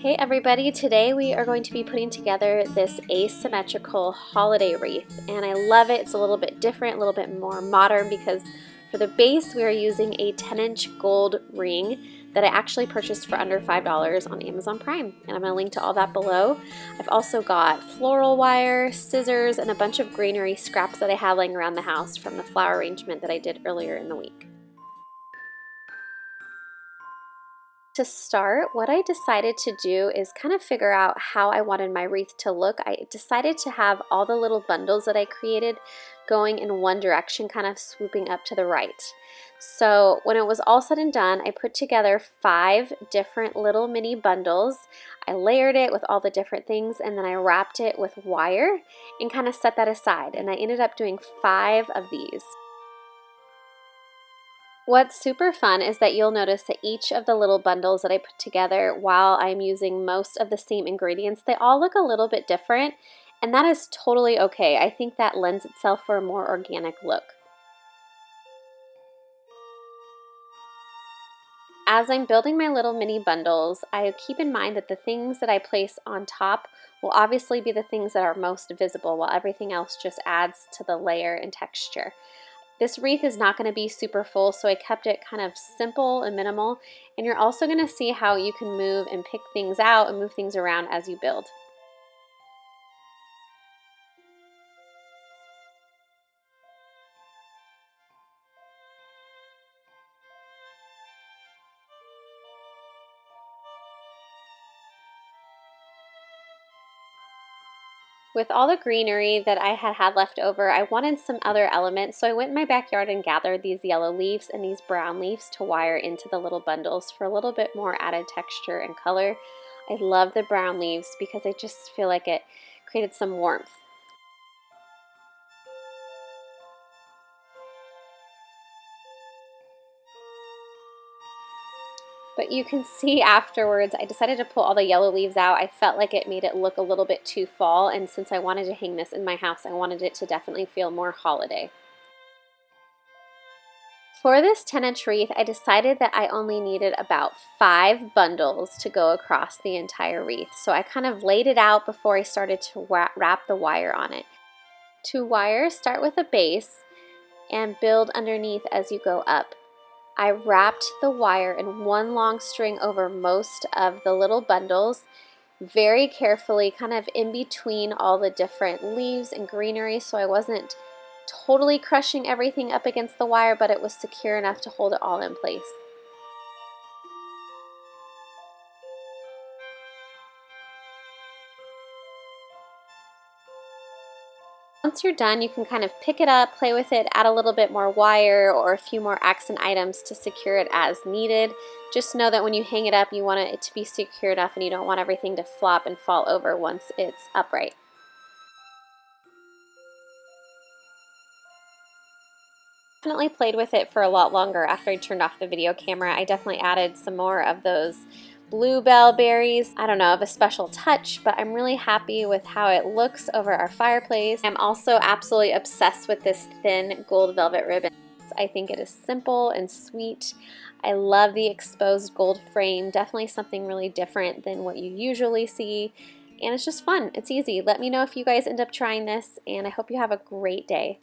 Hey everybody, today we are going to be putting together this asymmetrical holiday wreath, and I love it. It's a little bit different, a little bit more modern, because for the base we are using a 10-inch gold ring that I actually purchased for under $5 on Amazon Prime, and I'm going to link to all that below. I've also got floral wire, scissors, and a bunch of greenery scraps that I have laying around the house from the flower arrangement that I did earlier in the week. To start, what I decided to do is kind of figure out how I wanted my wreath to look. I decided to have all the little bundles that I created going in one direction, kind of swooping up to the right. So when it was all said and done, I put together 5 different little mini bundles. I layered it with all the different things, and then I wrapped it with wire and kind of set that aside. And I ended up doing 5 of these. What's super fun is that you'll notice that each of the little bundles that I put together, while I'm using most of the same ingredients, they all look a little bit different, and that is totally okay. I think that lends itself for a more organic look. As I'm building my little mini bundles, I keep in mind that the things that I place on top will obviously be the things that are most visible, while everything else just adds to the layer and texture. This wreath is not going to be super full, so I kept it kind of simple and minimal, and you're also going to see how you can move and pick things out and move things around as you build. With all the greenery that I had left over, I wanted some other elements, so I went in my backyard and gathered these yellow leaves and these brown leaves to wire into the little bundles for a little bit more added texture and color. I love the brown leaves because I just feel like it created some warmth. But you can see afterwards, I decided to pull all the yellow leaves out. I felt like it made it look a little bit too fall, and since I wanted to hang this in my house, I wanted it to definitely feel more holiday. For this 10-inch wreath, I decided that I only needed about 5 bundles to go across the entire wreath. So I kind of laid it out before I started to wrap the wire on it. To wire, start with a base and build underneath as you go up. I wrapped the wire in one long string over most of the little bundles, very carefully, kind of in between all the different leaves and greenery, so I wasn't totally crushing everything up against the wire, but it was secure enough to hold it all in place. Once you're done, you can kind of pick it up, play with it, add a little bit more wire or a few more accent items to secure it as needed. Just know that when you hang it up, you want it to be secure enough and you don't want everything to flop and fall over once it's upright. Definitely played with it for a lot longer after I turned off the video camera. I definitely added some more of those bluebell berries. I don't know, of a special touch, but I'm really happy with how it looks over our fireplace. I'm also absolutely obsessed with this thin gold velvet ribbon. I think it is simple and sweet. I love the exposed gold frame, definitely something really different than what you usually see, and it's just fun. It's easy. Let me know if you guys end up trying this, and I hope you have a great day.